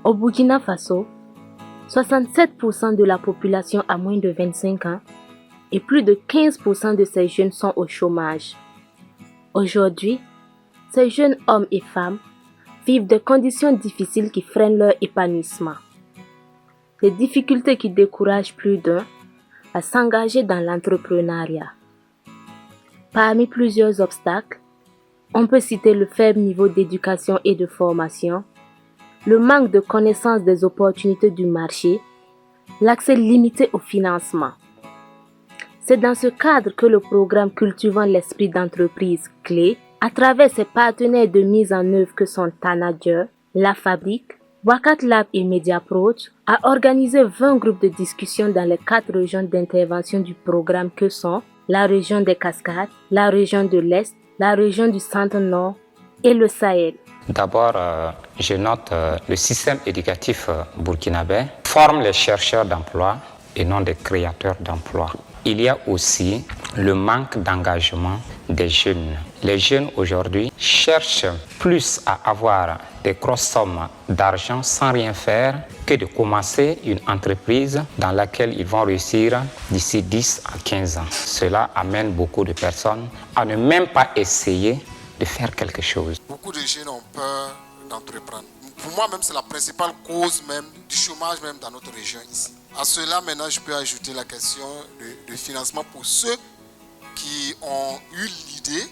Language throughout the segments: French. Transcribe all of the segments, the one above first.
Au Burkina Faso, 67% de la population a moins de 25 ans et plus de 15% de ces jeunes sont au chômage. Aujourd'hui, ces jeunes hommes et femmes vivent des conditions difficiles qui freinent leur épanouissement. Des difficultés qui découragent plus d'un à s'engager dans l'entrepreneuriat. Parmi plusieurs obstacles, on peut citer le faible niveau d'éducation et de formation, le manque de connaissance des opportunités du marché, l'accès limité au financement. C'est dans ce cadre que le programme Cultivant l'esprit d'entreprise clé, à travers ses partenaires de mise en œuvre que sont Tanager, La Fabrique, Wakat Lab et Mediaproach, a organisé 20 groupes de discussion dans les 4 régions d'intervention du programme que sont la région des Cascades, la région de l'Est, la région du Centre-Nord et le Sahel. D'abord, je note le système éducatif burkinabé forme les chercheurs d'emploi et non des créateurs d'emplois. Il y a aussi le manque d'engagement des jeunes. Les jeunes aujourd'hui cherchent plus à avoir des grosses sommes d'argent sans rien faire que de commencer une entreprise dans laquelle ils vont réussir d'ici 10 à 15 ans. Cela amène beaucoup de personnes à ne même pas essayer de faire quelque chose. Beaucoup de jeunes ont peur d'entreprendre. Pour moi même, c'est la principale cause même du chômage même dans notre région ici. À cela, maintenant, je peux ajouter la question de financement pour ceux qui ont eu l'idée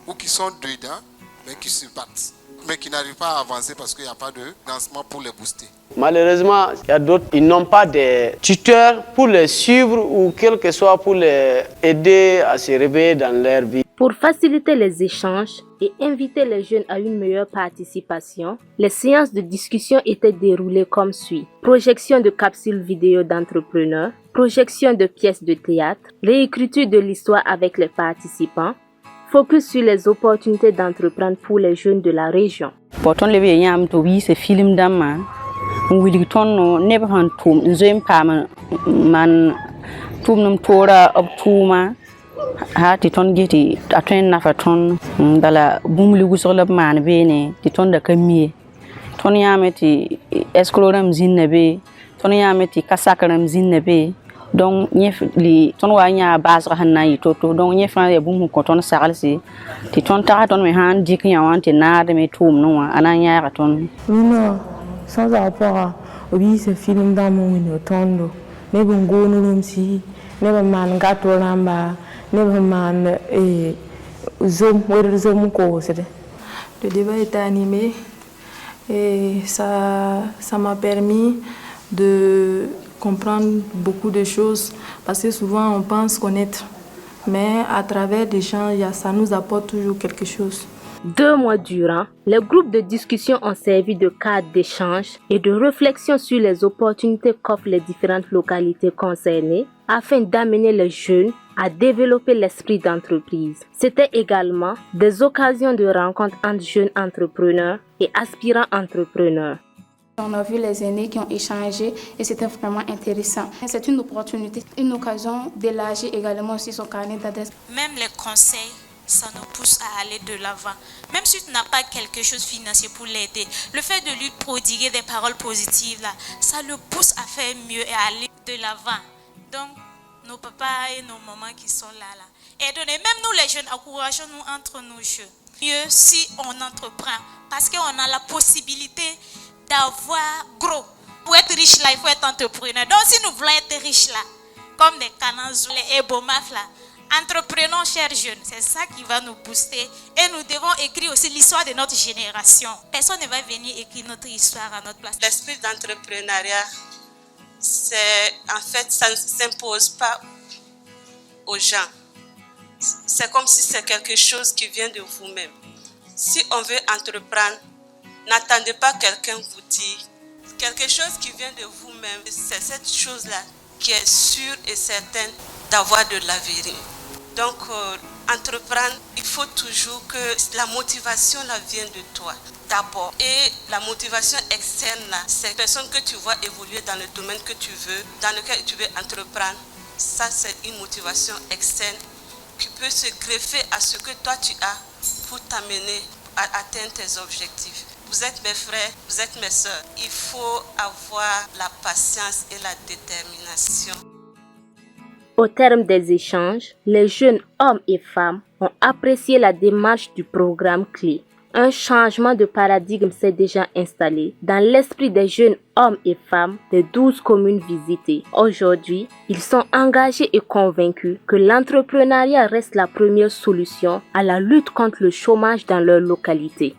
ou qui sont dedans, mais qui se battent, mais qui n'arrivent pas à avancer parce qu'il n'y a pas de financement pour les booster. Malheureusement, il y a d'autres, ils n'ont pas de tuteurs pour les suivre ou quel que soit pour les aider à se réveiller dans leur vie. Pour faciliter les échanges et inviter les jeunes à une meilleure participation, les séances de discussion étaient déroulées comme suit. Projection de capsules vidéo d'entrepreneurs, projection de pièces de théâtre, réécriture de l'histoire avec les participants, focus sur les opportunités d'entreprendre pour les jeunes de la région. ha ti ton geti atwen nafa ton dala bumli gusola man bene ti ton da kamie ton yameti escloram zinne be ton yameti kasakaram zinne be donc ñef li ton wa nya bas hanna yi toto donc ñef na ya bum ko ton sagalsi ti ton ta ton me han dik nya wante na de me tum no ana nya ton non sans rapport oui ce film dans mon tondo ne bongo no si ne ba man gato ramba. Le débat était animé et ça m'a permis de comprendre beaucoup de choses parce que souvent on pense connaître, mais à travers des gens, ça nous apporte toujours quelque chose. 2 mois durant, les groupes de discussion ont servi de cadre d'échange et de réflexion sur les opportunités qu'offrent les différentes localités concernées afin d'amener les jeunes à développer l'esprit d'entreprise. C'était également des occasions de rencontre entre jeunes entrepreneurs et aspirants entrepreneurs. On a vu les aînés qui ont échangé et c'était vraiment intéressant. C'est une opportunité, une occasion d'élargir également aussi son carnet d'adresse. Même les conseils, ça nous pousse à aller de l'avant. Même si tu n'as pas quelque chose de financier pour l'aider, le fait de lui prodiguer des paroles positives, là, ça le pousse à faire mieux et à aller de l'avant. Donc, nos papas et nos mamans qui sont là. Aidons-nous, même nous les jeunes, encourageons-nous entre nos jeux. Mieux si on entreprend, parce qu'on a la possibilité d'avoir gros. Pour être riche là, il faut être entrepreneur. Donc si nous voulons être riches là, comme des Kanazou, les Ebomaf là, entreprenons, chers jeunes, c'est ça qui va nous booster. Et nous devons écrire aussi l'histoire de notre génération. Personne ne va venir écrire notre histoire à notre place. L'esprit d'entrepreneuriat, en fait, ça ne s'impose pas aux gens. C'est comme si c'est quelque chose qui vient de vous-même. Si on veut entreprendre, n'attendez pas quelqu'un vous dire. Quelque chose qui vient de vous-même, c'est cette chose-là qui est sûre et certaine d'avoir de l'avenir. Donc, entreprendre, il faut toujours que la motivation là vienne de toi d'abord. Et la motivation externe là, c'est la personne que tu vois évoluer dans le domaine que tu veux, dans lequel tu veux entreprendre. Ça, c'est une motivation externe qui peut se greffer à ce que toi tu as pour t'amener à atteindre tes objectifs. Vous êtes mes frères, vous êtes mes sœurs. Il faut avoir la patience et la détermination. Au terme des échanges, les jeunes hommes et femmes ont apprécié la démarche du programme clé. Un changement de paradigme s'est déjà installé dans l'esprit des jeunes hommes et femmes des 12 communes visitées. Aujourd'hui, ils sont engagés et convaincus que l'entrepreneuriat reste la première solution à la lutte contre le chômage dans leur localité.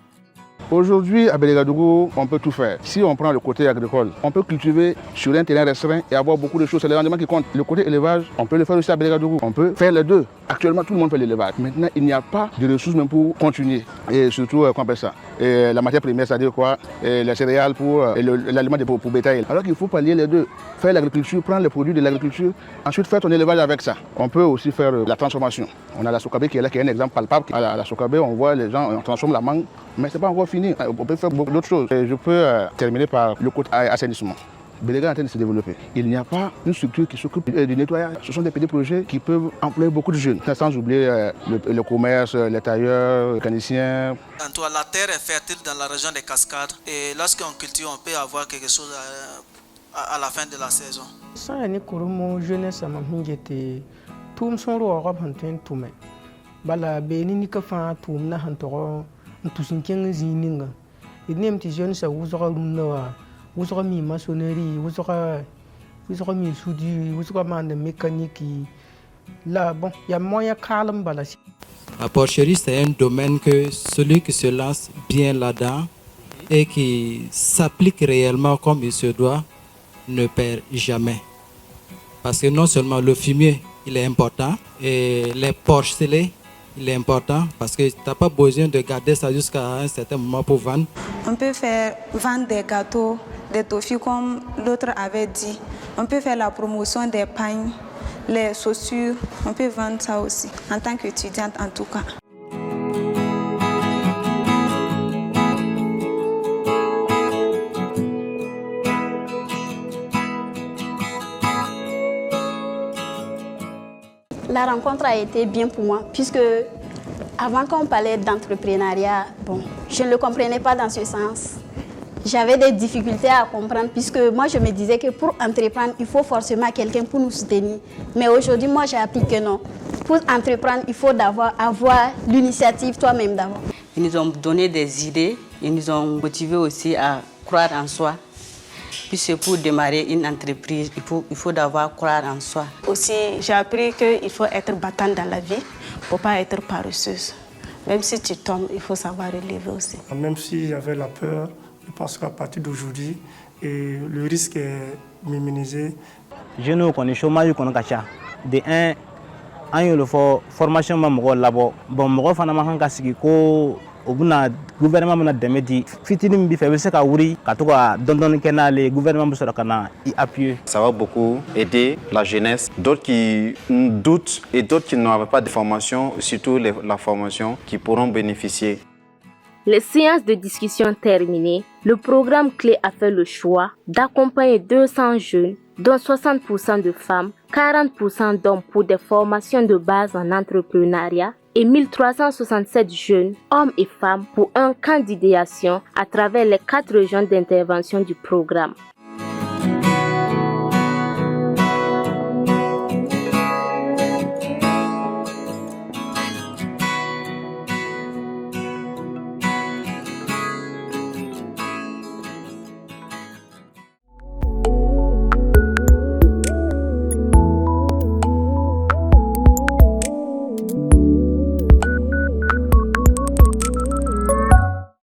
Aujourd'hui, à Bélégadougou, on peut tout faire. Si on prend le côté agricole, on peut cultiver sur un terrain restreint et avoir beaucoup de choses. C'est le rendement qui compte. Le côté élevage, on peut le faire aussi à Bélégadougou. On peut faire les deux. Actuellement, tout le monde fait l'élevage. Maintenant, il n'y a pas de ressources même pour continuer. Et surtout, qu'on appelle ça la matière première, c'est-à-dire quoi, les céréales pour l'aliment pour bétail. Alors qu'il faut pallier les deux. Faire l'agriculture, prendre les produits de l'agriculture, ensuite faire ton élevage avec ça. On peut aussi faire la transformation. On a la Sokabé qui est là, qui est un exemple palpable. À la Sokabé, on voit les gens, on transforme la mangue, mais ce n'est pas encore fini. On peut faire beaucoup d'autres choses. Et je peux terminer par le côté assainissement. Béléga est en train de se développer. Il n'y a pas une structure qui s'occupe du nettoyage. Ce sont des petits projets qui peuvent employer beaucoup de jeunes. Sans oublier le commerce, les tailleurs, les mécaniciens. La terre est fertile dans la région des Cascades. Et lorsqu'on cultive, on peut avoir quelque chose à la fin de la saison. Ça, c'est jeunesse à ma mingete. Tout me sont rois hantin tout me. Bala béni ka fa tout na hantoro tout sinken zininga. Il n'aime tes jeunes ça vous aura rumnawa. Vous aurez mis maçonnerie, vous aurez mis soudure, vous aurez mis mécanique. Là, bon, il y a moyen calme. La porcherie, c'est un domaine que celui qui se lance bien là-dedans et qui s'applique réellement comme il se doit ne perd jamais. Parce que non seulement le fumier, il est important, et les porcelets, il est important parce que tu n'as pas besoin de garder ça jusqu'à un certain moment pour vendre. On peut faire vendre des gâteaux, des toffees comme l'autre avait dit. On peut faire la promotion des pagnes, les chaussures. On peut vendre ça aussi, en tant qu'étudiante en tout cas. La rencontre a été bien pour moi, puisque avant qu'on parlait d'entrepreneuriat, bon, je ne le comprenais pas dans ce sens. J'avais des difficultés à comprendre, puisque moi je me disais que pour entreprendre, il faut forcément quelqu'un pour nous soutenir. Mais aujourd'hui, moi j'ai appris que non. Pour entreprendre, il faut avoir l'initiative toi-même d'abord. Ils nous ont donné des idées, ils nous ont motivés aussi à croire en soi. Puisque pour démarrer une entreprise, il faut d'abord croire en soi. Aussi, j'ai appris qu'il faut être battant dans la vie, il ne faut pas être paresseuse. Même si tu tombes, il faut savoir relever aussi. Même si j'avais la peur, je pense qu'à partir d'aujourd'hui, le risque est minimisé. Je ne connais pas le chômage. De un, il faut formation là-bas. Bon, au gouvernement m'a demandé fitini bi fait ka wuri ka to ka dondon kenale gouvernement sera kana appuyer. Ça va beaucoup aider la jeunesse, d'autres qui doutent et d'autres qui n'ont pas de formation, surtout la formation qui pourront bénéficier. Les séances de discussion terminées, le programme clé a fait le choix d'accompagner 200 jeunes, dont 60% de femmes, 40% d'hommes pour des formations de base en entrepreneuriat et 1367 jeunes, hommes et femmes pour un camp d'idéation à travers les 4 régions d'intervention du programme.